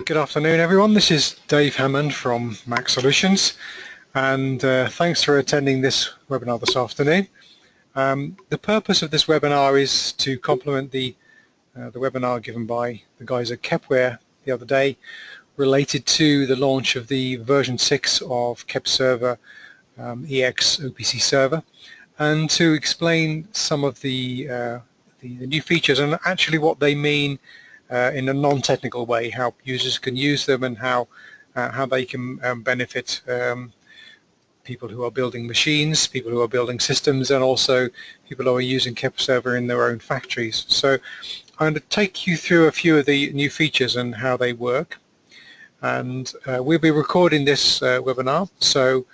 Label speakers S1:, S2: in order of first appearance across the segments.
S1: Good afternoon everyone, this is Dave Hammond from M.A.C Solutions, and thanks for attending this webinar this afternoon. The purpose of this webinar is to complement the webinar given by the guys at Kepware the other day related to the launch of the version 6 of KEPServerEX OPC server, and to explain some of the new features and actually what they mean in a non-technical way, how users can use them and how they can benefit people who are building machines, people who are building systems, and also people who are using KEPServer in their own factories. So I'm going to take you through a few of the new features and how they work, and we'll be recording this webinar. So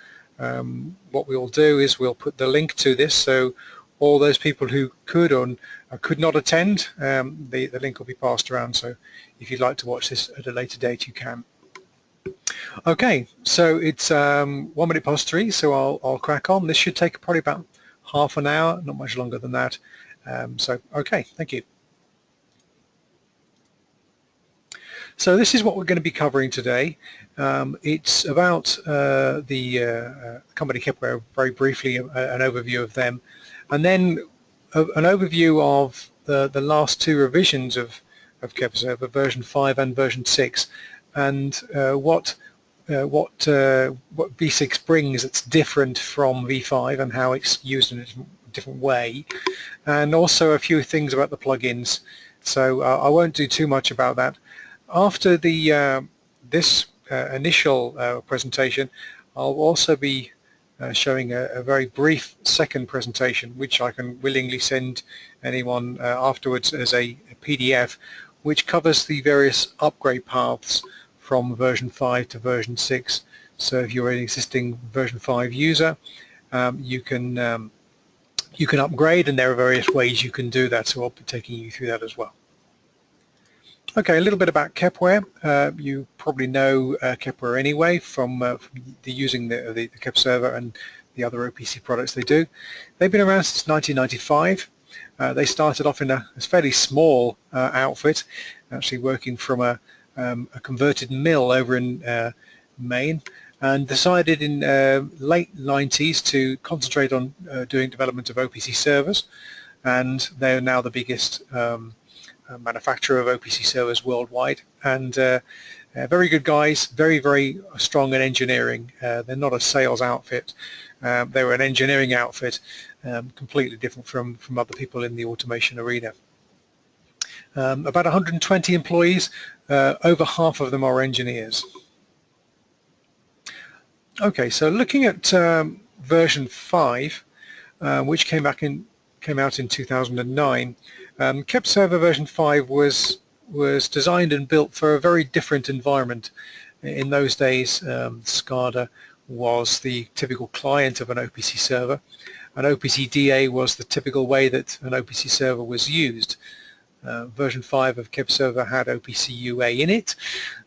S1: what we'll do is we'll put the link to this, so all those people who could or could not attend, the link will be passed around, so if you'd like to watch this at a later date you can. Okay, so it's 1 minute past 3, so I'll crack on. This should take probably about half an hour, not much longer than that. So okay, thank you. So this is what we're going to be covering today. It's about the company Kepware, very briefly an overview of them, and then an overview of the last 2 revisions of KEPServer, version 5 and version 6, and what V6 brings that's different from V5 and how it's used in a different way, and also a few things about the plugins. So I won't do too much about that. After the this initial presentation, I'll also be showing a very brief second presentation, which I can willingly send anyone afterwards as a PDF, which covers the various upgrade paths from version 5 to version 6. So if you're an existing version 5 user, you can upgrade, and there are various ways you can do that, so I'll be taking you through that as well. Okay, a little bit about Kepware. You probably know Kepware anyway from using the KEPServer and the other OPC products they do. They've been around since 1995. They started off in a fairly small outfit, actually working from a converted mill over in Maine, and decided in late 90s to concentrate on doing development of OPC servers, and they're now the biggest manufacturer of OPC servers worldwide, and very good guys, very strong in engineering. They're not a sales outfit, they're an engineering outfit, completely different from other people in the automation arena. About 120 employees, over half of them are engineers. Okay, so looking at version 5, which came out in 2009. KEPServer version 5 was designed and built for a very different environment. In those days, SCADA was the typical client of an OPC server, and OPC-DA was the typical way that an OPC server was used. Version 5 of KEPServer had OPC-UA in it,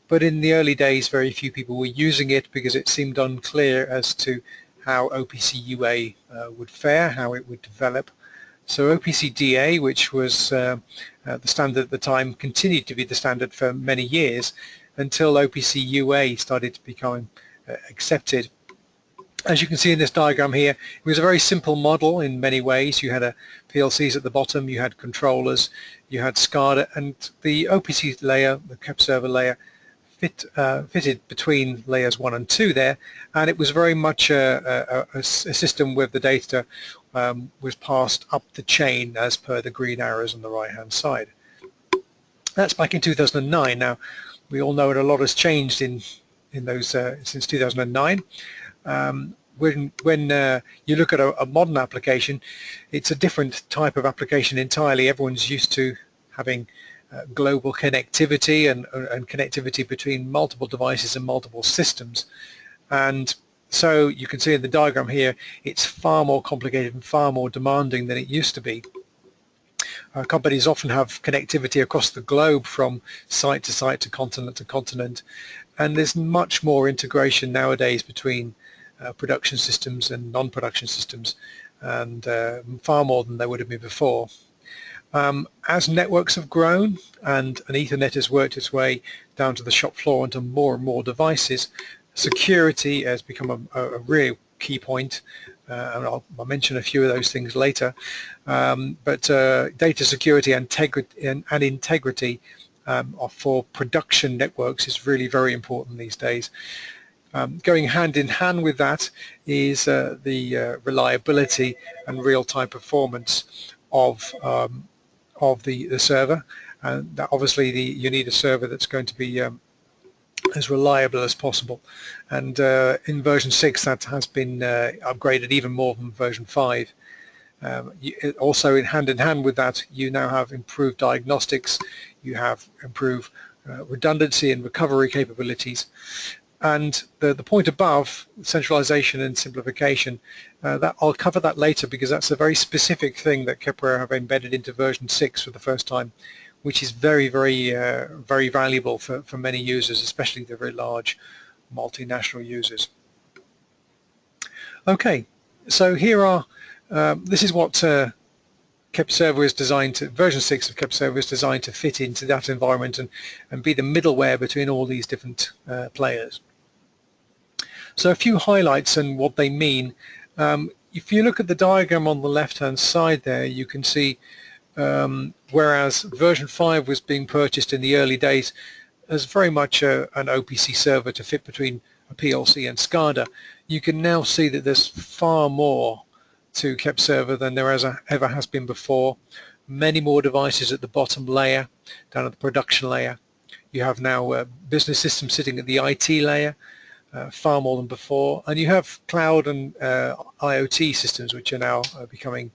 S1: but in the early days very few people were using it because it seemed unclear as to how OPC-UA would fare, how it would develop. So OPC-DA, which was the standard at the time, continued to be the standard for many years until OPC-UA started to become accepted. As you can see in this diagram here, it was a very simple model in many ways. You had PLCs at the bottom, you had controllers, you had SCADA, and the OPC layer, the KEPServer layer, fitted between layers 1 and 2 there, and it was very much a system where the data was passed up the chain as per the green arrows on the right hand side. That's back in 2009. Now we all know that a lot has changed in those since 2009. When you look at a modern application, it's a different type of application entirely. Everyone's used to having global connectivity and connectivity between multiple devices and multiple systems, and so you can see in the diagram here it's far more complicated and far more demanding than it used to be. Companies often have connectivity across the globe from site to site to continent, and there's much more integration nowadays between production systems and non-production systems, and far more than there would have been before. As networks have grown and Ethernet has worked its way down to the shop floor onto more and more devices, security has become a real key point, and I'll mention a few of those things later. But data security and integrity for production networks is really very important these days. Going hand in hand with that is the reliability and real-time performance of the server, and that obviously you need a server that's going to be as reliable as possible, and in version 6 that has been upgraded even more than version 5. Also in hand with that, you now have improved diagnostics, you have improved redundancy and recovery capabilities. And the point above, centralization and simplification, that I'll cover that later, because that's a very specific thing that Kepware have embedded into version 6 for the first time, which is very valuable for many users, especially the very large multinational users. Okay, so here are this is what KEPServer is designed to, version 6 of KEPServer is designed to fit into that environment and be the middleware between all these different players. So a few highlights and what they mean. If you look at the diagram on the left-hand side there, you can see whereas version 5 was being purchased in the early days as very much an OPC server to fit between a PLC and SCADA, you can now see that there's far more to KEPServer than there ever has been before. Many more devices at the bottom layer, down at the production layer. You have now business systems sitting at the IT layer, far more than before, and you have cloud and IoT systems which are now becoming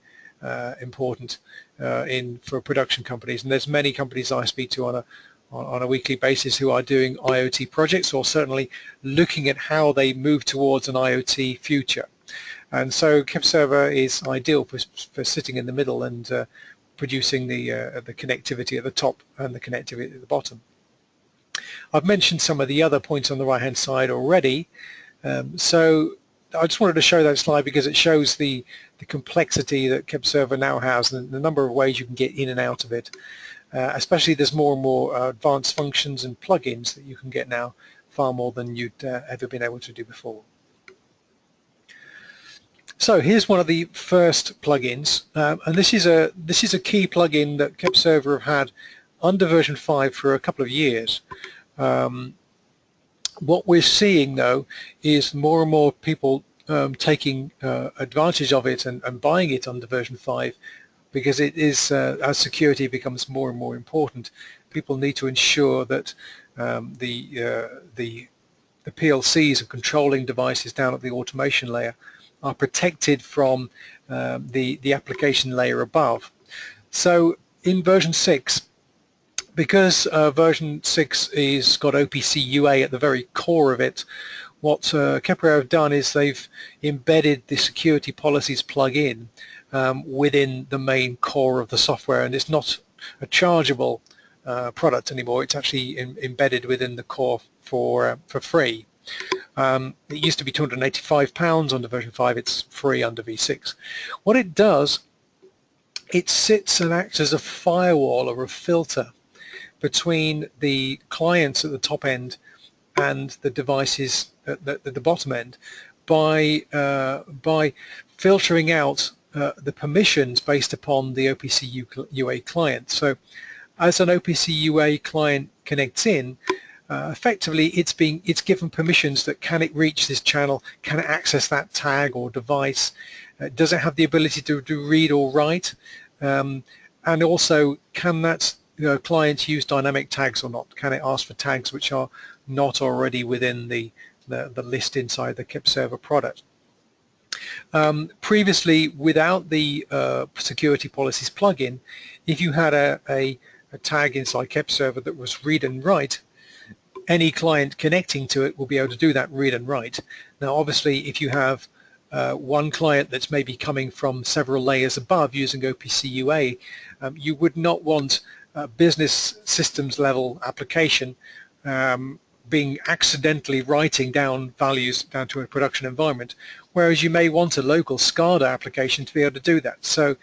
S1: important for production companies. And there's many companies I speak to on a weekly basis who are doing IoT projects, or certainly looking at how they move towards an IoT future. And so KEPServer is ideal for sitting in the middle and producing the connectivity at the top and the connectivity at the bottom. I've mentioned some of the other points on the right hand side already, so I just wanted to show that slide because it shows the complexity that KEPServer now has and the number of ways you can get in and out of it. Especially there's more and more advanced functions and plugins that you can get now, far more than you'd ever been able to do before. So here's one of the first plugins, and this is a key plugin that KEPServer have had under version 5 for a couple of years. What we're seeing though is more and more people taking advantage of it and buying it under version 5, because it is as security becomes more and more important, people need to ensure that the PLCs of controlling devices down at the automation layer are protected from the application layer above. So in version 6, because version 6 is got OPC-UA at the very core of it, what Kepware have done is they've embedded the security policies plug-in within the main core of the software, and it's not a chargeable product anymore. It's actually embedded within the core for free. It used to be £285 under version 5. It's free under v6. What it does, it sits and acts as a firewall or a filter between the clients at the top end and the devices at the bottom end by filtering out the permissions based upon the OPC-UA client. So as an OPC-UA client connects in, effectively it's given permissions that can it reach this channel, can it access that tag or device, does it have the ability to read or write, and also can that client use dynamic tags or not, can it ask for tags which are not already within the list inside the KEPServer product. Previously, without the security policies plugin, if you had a tag inside KEPServer that was read and write, any client connecting to it will be able to do that read and write. Now obviously if you have one client that's maybe coming from several layers above using OPC-UA, you would not want a business systems level application being accidentally writing down values down to a production environment, whereas you may want a local SCADA application to be able to do that. So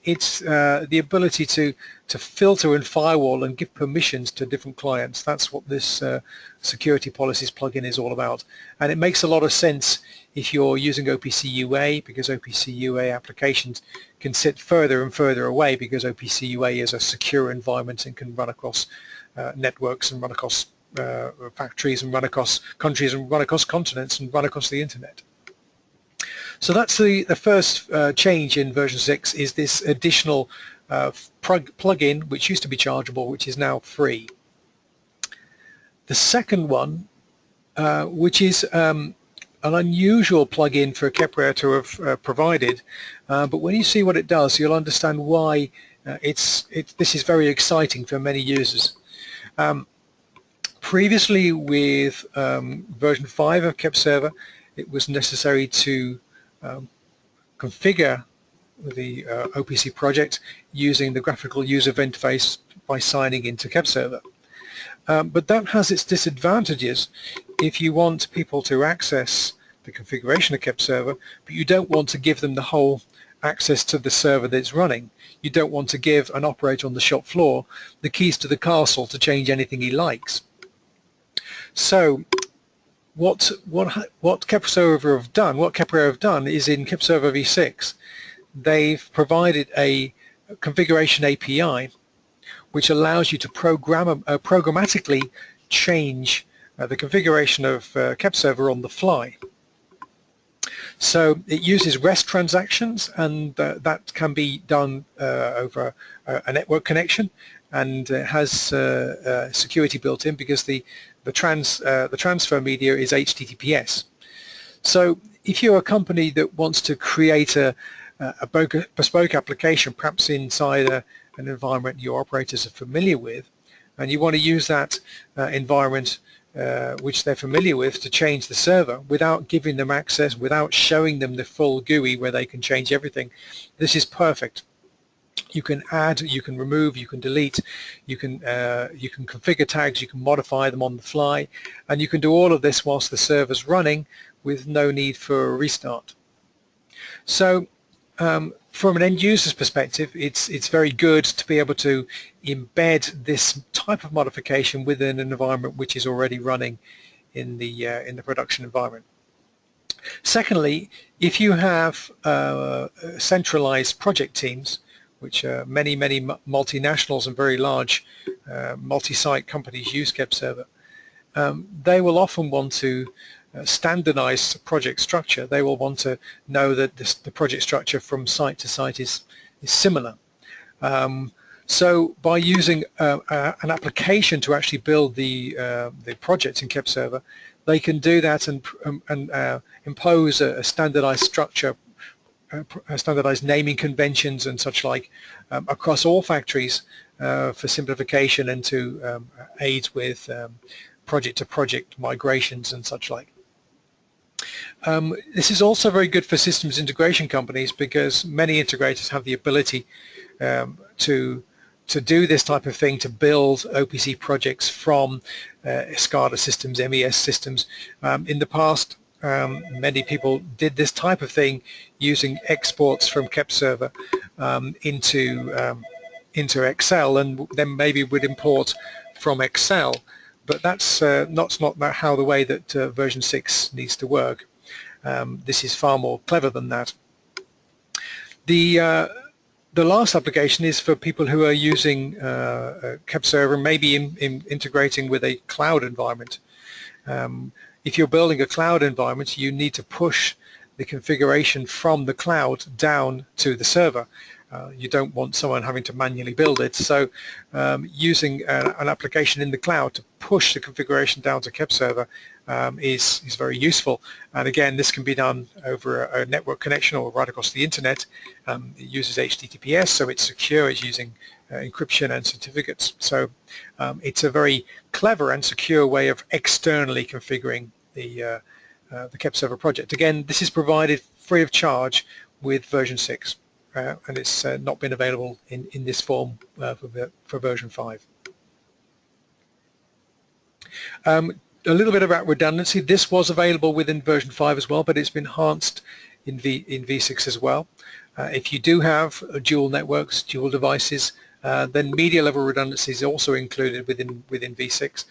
S1: it's the ability to filter and firewall and give permissions to different clients. That's what this security policies plugin is all about, and it makes a lot of sense if you're using OPC-UA, because OPC-UA applications can sit further and further away, because OPC-UA is a secure environment and can run across networks and run across factories and run across countries and run across continents and run across the internet. So that's the first change in version 6, is this additional plugin, which used to be chargeable, which is now free. The second one, which is an unusual plugin for Kepware to have provided, but when you see what it does, you'll understand why this is very exciting for many users. Previously, with version 5 of KEPServer, it was necessary to configure the OPC project using the graphical user interface by signing into KEPServer. But that has its disadvantages if you want people to access the configuration of KEPServer, but you don't want to give them the whole access to the server that's running. You don't want to give an operator on the shop floor the keys to the castle to change anything he likes. So what Kepware have done is, in Kepserver v6, they've provided a configuration API which allows you to programmatically change the configuration of KEPServer on the fly. So it uses REST transactions, and that can be done over a network connection, and it has security built in, because the transfer media is HTTPS. So if you're a company that wants to create a bespoke application, perhaps inside an environment your operators are familiar with, and you want to use that environment which they're familiar with to change the server without giving them access, without showing them the full GUI where they can change everything, this is perfect. You can add, you can remove, you can delete, you can configure tags, you can modify them on the fly, and you can do all of this whilst the server's running with no need for a restart. So from an end user's perspective, it's very good to be able to embed this type of modification within an environment which is already running in the production environment. Secondly, if you have centralized project teams, which many multinationals and very large multi-site companies use KEPServer, they will often want to standardize project structure. They will want to know that the project structure from site to site is similar. So by using an application to actually build the project in KEPServer, they can do that and impose a standardized structure, standardized naming conventions and such like across all factories for simplification and to aid with project-to-project migrations and such like. This is also very good for systems integration companies, because many integrators have the ability to do this type of thing, to build OPC projects from SCADA systems, M.A.C. systems. In the past, many people did this type of thing using exports from KEPServer into Excel, and then maybe would import from Excel. But that's not how the way that version 6 needs to work. This is far more clever than that. The last application is for people who are using KEPServer, maybe integrating with a cloud environment. If you're building a cloud environment, you need to push the configuration from the cloud down to the server. You don't want someone having to manually build it, so using an application in the cloud to push the configuration down to KEPServer is very useful. And again, this can be done over a network connection or right across the internet. It uses HTTPS, so it's secure. It's using encryption and certificates. So it's a very clever and secure way of externally configuring the KEPServer project. Again, this is provided free of charge with version 6. And it's not been available in this form for version 5. A little bit about redundancy. This was available within version 5 as well, but it's been enhanced in V6 as well. If you do have dual networks, dual devices, then media level redundancy is also included within v6.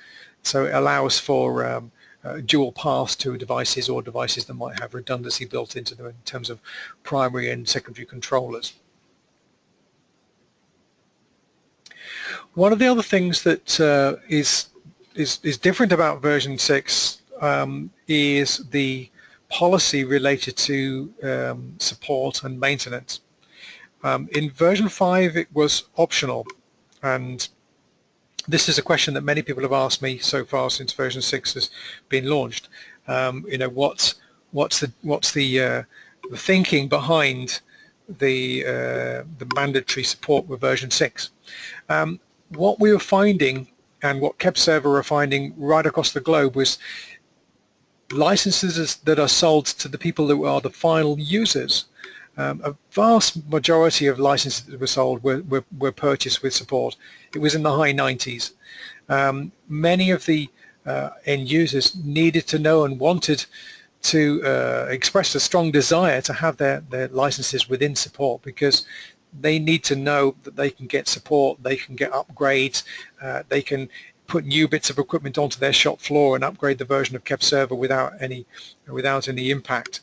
S1: So it allows for dual paths to devices or devices that might have redundancy built into them in terms of primary and secondary controllers. One of the other things that is different about version 6 is the policy related to support and maintenance. In version 5 it was optional, and this is a question that many people have asked me so far since version 6 has been launched. You know, what's the thinking behind the mandatory support with version 6? What we were finding, and what KEPServer are finding right across the globe, was licenses that are sold to the people who are the final users. A vast majority of licenses that were sold were purchased with support. It was in the high 90s. Many of the end users needed to know and wanted to express a strong desire to have their licenses within support, because they need to know that they can get support, they can get upgrades, they can put new bits of equipment onto their shop floor and upgrade the version of KEPServer without any impact,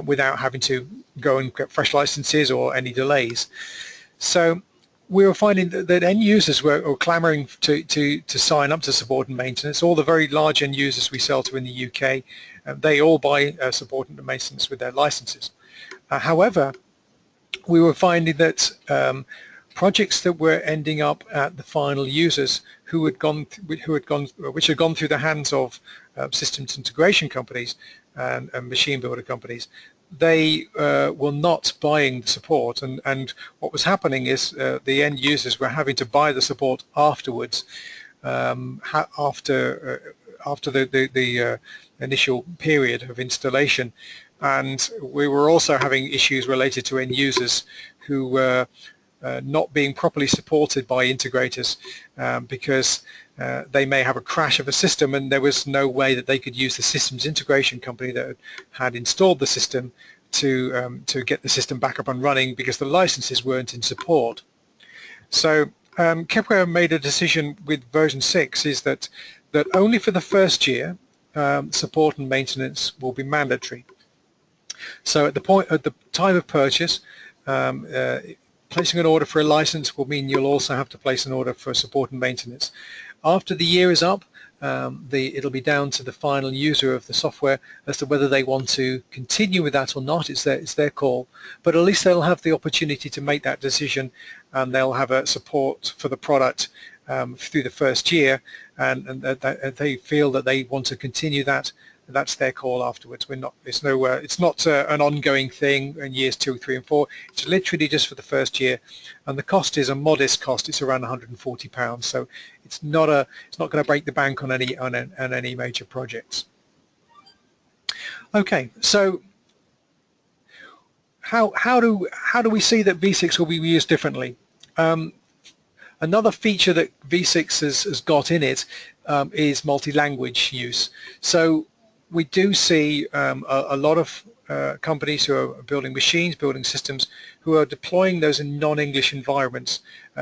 S1: without having to go and get fresh licenses or any delays. So we were finding that end users were clamoring to sign up to support and maintenance. All the very large end users we sell to in the UK, they all buy support and maintenance with their licenses. However, we were finding that projects that were ending up at the final users which had gone through the hands of systems integration companies and machine builder companies, they were not buying the support, and what was happening is the end users were having to buy the support afterwards, after the initial period of installation. And we were also having issues related to end users who were not being properly supported by integrators, because they may have a crash of a system and there was no way that they could use the systems integration company that had installed the system to get the system back up and running, because the licenses weren't in support. So Kepware made a decision with version 6 is that only for the first year support and maintenance will be mandatory. So at the time of purchase, placing an order for a license will mean you'll also have to place an order for support and maintenance. After the year is up, it'll be down to the final user of the software as to whether they want to continue with that or not. It's their call, but at least they'll have the opportunity to make that decision, and they'll have a support for the product through the first year, and they feel that they want to continue that. That's their call afterwards. It's not an ongoing thing in years 2, 3, and 4. It's literally just for the first year, and the cost is a modest cost. It's around £140, so it's not going to break the bank on any major projects. Okay, so how do we see that v6 will be used differently? Another feature that v6 has got in it is multi-language use. So we do see a lot of companies who are building machines, building systems, who are deploying those in non-English environments,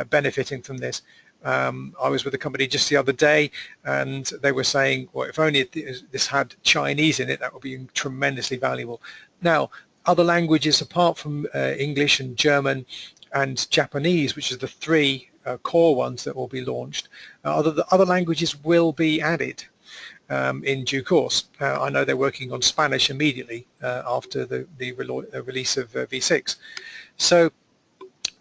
S1: benefiting from this. I was with a company just the other day, and they were saying, well, if only this had Chinese in it, that would be tremendously valuable. Now, other languages apart from English and German and Japanese, which is the three core ones that will be launched, other languages will be added in due course. I know they're working on Spanish immediately after the release of v6. So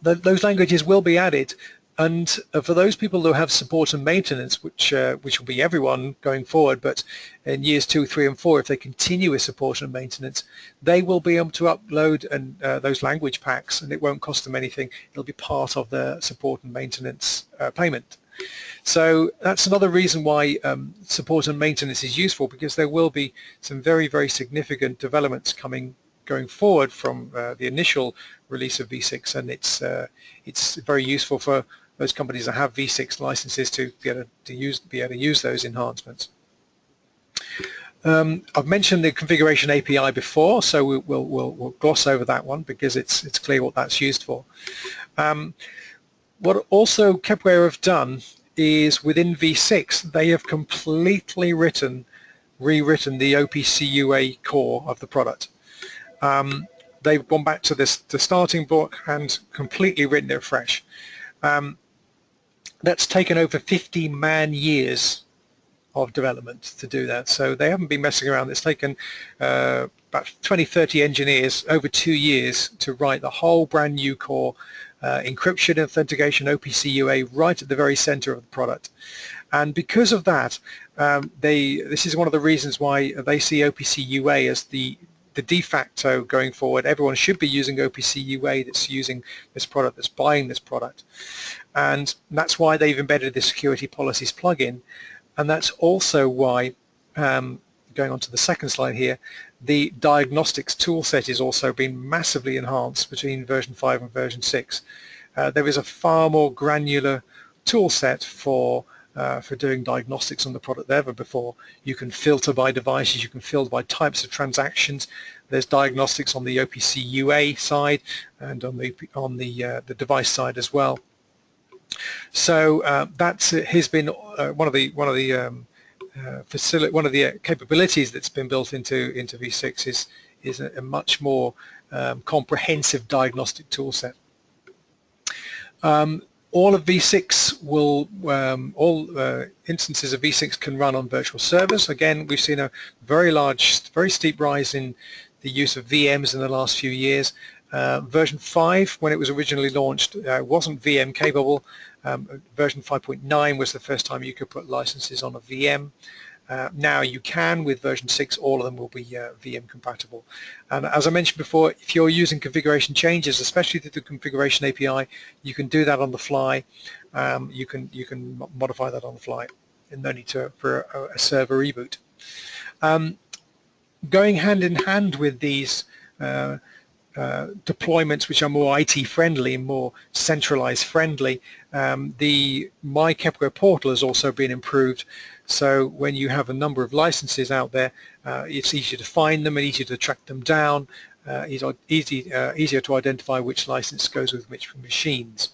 S1: those languages will be added, and for those people who have support and maintenance, which will be everyone going forward, but in years 2, 3, and 4, if they continue with support and maintenance, they will be able to upload those language packs, and it won't cost them anything. It'll be part of the support and maintenance payment. So that's another reason why support and maintenance is useful, because there will be some very, very significant developments going forward from the initial release of v6, and it's very useful for those companies that have v6 licenses to be able to use those enhancements. I've mentioned the configuration API before, so we'll gloss over that one because it's clear what that's used for. What also Kepware have done is within V6 they have completely rewritten the OPC-UA core of the product. They've gone back to the starting book and completely written it fresh. That's taken over 50 man-years of development to do that, so they haven't been messing around. It's taken about 20-30 engineers over 2 years to write the whole brand new core, encryption, authentication, OPC-UA right at the very center of the product. And because of that, this is one of the reasons why they see OPC-UA as the de facto going forward. Everyone should be using OPC-UA that's using this product, that's buying this product, and that's why they've embedded the security policies plugin. And that's also why, going on to the second slide here, the diagnostics toolset has also been massively enhanced between version 5 and version 6. There is a far more granular toolset for doing diagnostics on the product than ever before. You can filter by devices, you can filter by types of transactions. There's diagnostics on the OPC-UA side and on the device side as well. So that's has been one of the capabilities that's been built into V6 is a much more comprehensive diagnostic toolset. All of V6 will all instances of V6 can run on virtual servers. Again, we've seen a very steep rise in the use of VMs in the last few years. Version 5, when it was originally launched, wasn't VM capable. Version 5.9 was the first time you could put licenses on a VM. Now you can. With version 6, all of them will be VM compatible. And as I mentioned before, if you're using configuration changes, especially through the configuration API, you can do that on the fly. You can modify that on the fly, and no need for a server reboot. Going hand in hand with these deployments which are more IT friendly and more centralized friendly, the My Kepware portal has also been improved. So when you have a number of licenses out there, it's easier to find them and easier to track them down, easier to identify which license goes with which machines.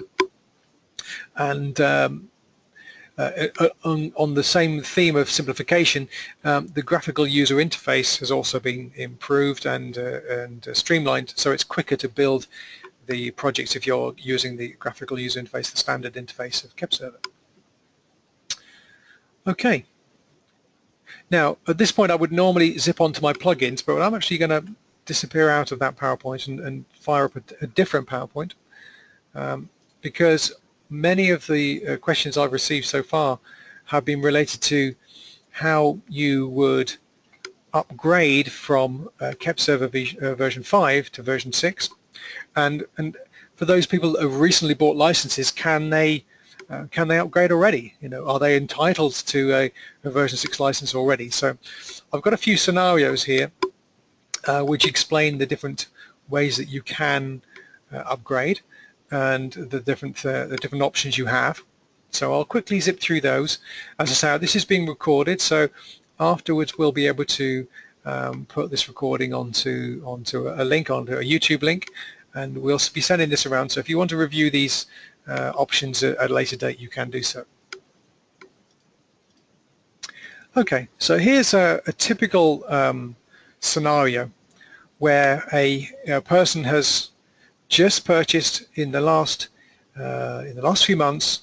S1: And on the same theme of simplification, the graphical user interface has also been improved and streamlined, so it's quicker to build the projects if you're using the graphical user interface, the standard interface of KEPServer. Okay. Now, at this point, I would normally zip onto my plugins, but I'm actually going to disappear out of that PowerPoint and fire up a different PowerPoint, because many of the questions I've received so far have been related to how you would upgrade from KEPServer version 5 to version 6, and for those people that have recently bought licenses, can they upgrade already? You know, are they entitled to a version 6 license already? So I've got a few scenarios here which explain the different ways that you can upgrade and the different options you have. So I'll quickly zip through those. As I say, this is being recorded, so afterwards we'll be able to put this recording onto a link, onto a YouTube link, and we'll be sending this around. So if you want to review these options at a later date, you can do so. Okay, so here's a typical scenario where a person has just purchased in the last few months.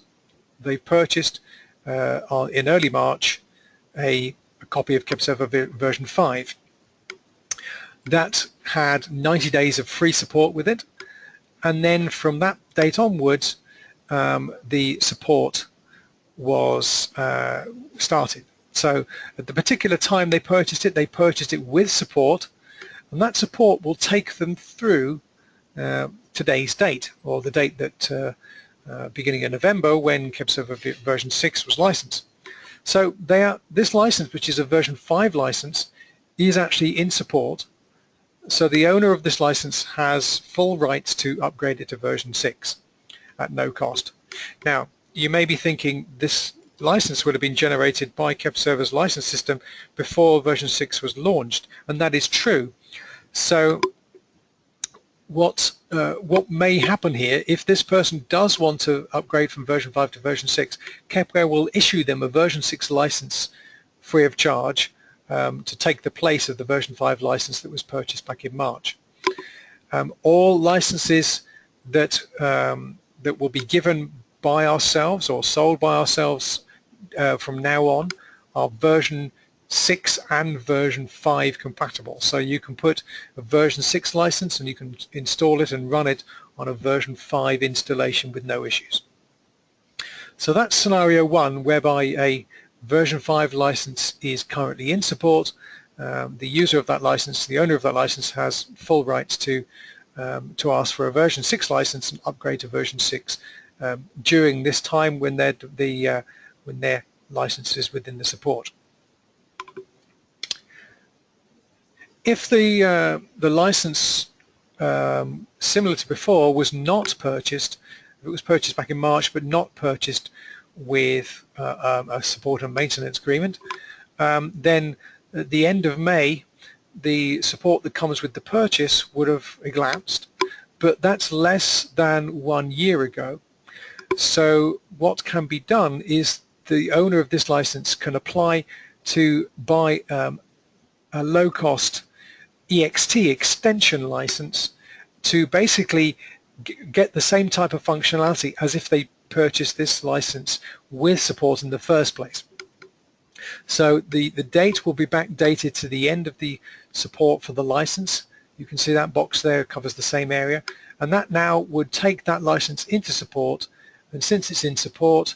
S1: They purchased in early March a copy of KEPServer version 5 that had 90 days of free support with it, and then from that date onwards the support was started. So at the particular time they purchased it with support, and that support will take them through today's date, or the date that beginning of November, when KEPServer version 6 was licensed. So this license, which is a version 5 license, is actually in support. So the owner of this license has full rights to upgrade it to version 6 at no cost. Now, you may be thinking this license would have been generated by KEPServer's license system before version 6 was launched, and that is true. So what may happen here, if this person does want to upgrade from version 5 to version 6, Kepware will issue them a version 6 license free of charge to take the place of the version 5 license that was purchased back in March. All licenses that that will be given by ourselves or sold by ourselves from now on are version 6 and version 5 compatible. So you can put a version 6 license and you can install it and run it on a version 5 installation with no issues. So that's scenario 1, whereby a version 5 license is currently in support. The user of that license, the owner of that license, has full rights to ask for a version 6 license and upgrade to version 6 during this time when their license is within the support. If the license similar to before was not purchased, if it was purchased back in March but not purchased with a support and maintenance agreement, then at the end of May the support that comes with the purchase would have elapsed, but that's less than 1 year ago. So what can be done is the owner of this license can apply to buy a low-cost EXT extension license to basically get the same type of functionality as if they purchased this license with support in the first place. So the date will be backdated to the end of the support for the license. You can see that box there covers the same area, and that now would take that license into support, and since it's in support,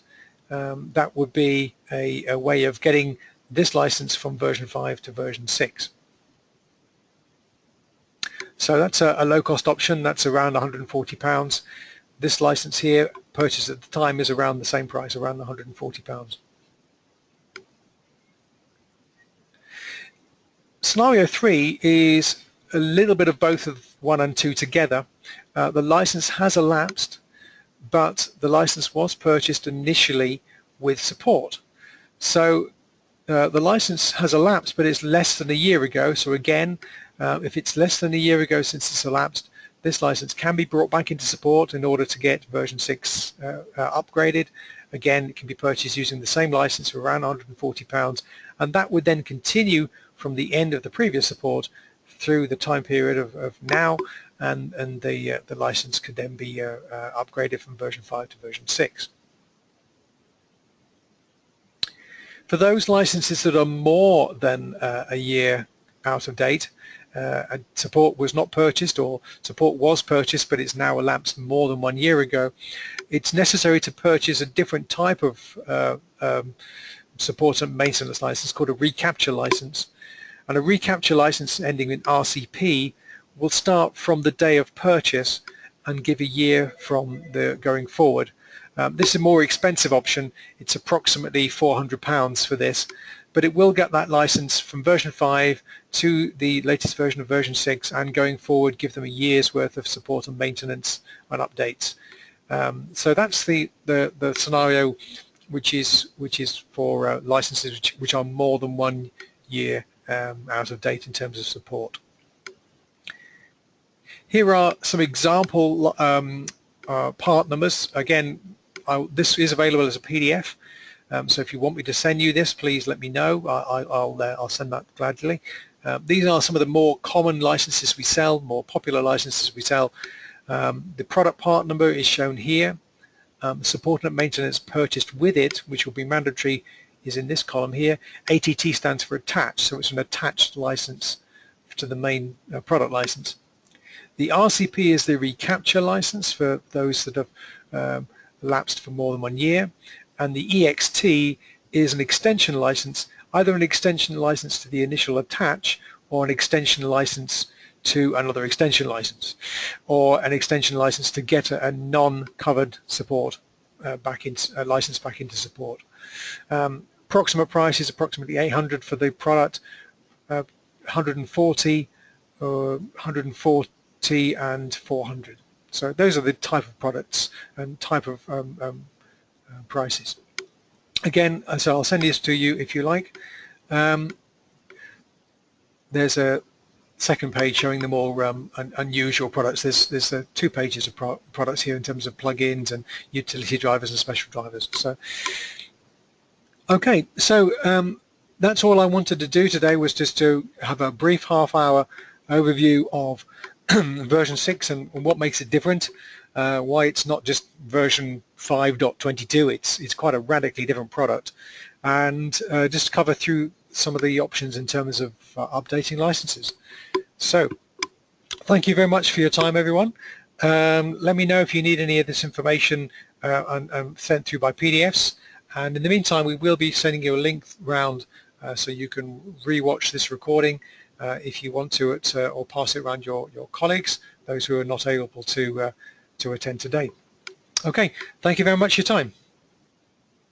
S1: that would be a way of getting this license from version 5 to version 6. So that's a low-cost option. That's around £140. This license here, purchased at the time, is around the same price, around £140. Scenario 3 is a little bit of both of 1 and 2 together. The license has elapsed, but the license was purchased initially with support. So the license has elapsed, but it's less than a year ago. So again, if it's less than a year ago since it's elapsed, this license can be brought back into support in order to get version 6 upgraded. Again, it can be purchased using the same license for around £140, and that would then continue from the end of the previous support through the time period of now, and the license could then be upgraded from version 5 to version 6. For those licenses that are more than a year out of date, and support was not purchased, or support was purchased but it's now elapsed more than 1 year ago, it's necessary to purchase a different type of support and maintenance license called a recapture license. And a recapture license ending in RCP will start from the day of purchase and give a year from the going forward. This is a more expensive option. It's approximately £400 for this, but it will get that license from version 5 to the latest version of version 6, and going forward give them a year's worth of support and maintenance and updates. So that's the scenario which is for licenses which are more than 1 year out of date in terms of support. Here are some example part numbers. Again, this is available as a PDF, so if you want me to send you this, please let me know. I'll send that gladly. These are some of the more common licenses we sell, more popular licenses we sell. The product part number is shown here. Support and maintenance purchased with it, which will be mandatory, is in this column here. ATT stands for attached, so it's an attached license to the main product license. The RCP is the recapture license for those that have lapsed for more than 1 year, and the EXT is an extension license, either an extension license to the initial attach or an extension license to another extension license, or an extension license to get a non-covered support license back into support. Approximate price is approximately $800 for the product, 140, 140 and 400. So those are the type of products and type of prices. again, so I'll send this to you if you like. There's a second page showing the more unusual products. There's 2 pages of products here in terms of plugins and utility drivers and special drivers. So, okay, so that's all I wanted to do today, was just to have a brief half-hour overview of version 6 and what makes it different, why it's not just version 5.22. It's quite a radically different product, and just cover through some of the options in terms of updating licenses. So thank you very much for your time, everyone. Let me know if you need any of this information sent through by PDFs, and in the meantime we will be sending you a link round so you can re-watch this recording if you want to, or pass it around your colleagues, those who are not able to attend today. Okay, thank you very much for your time.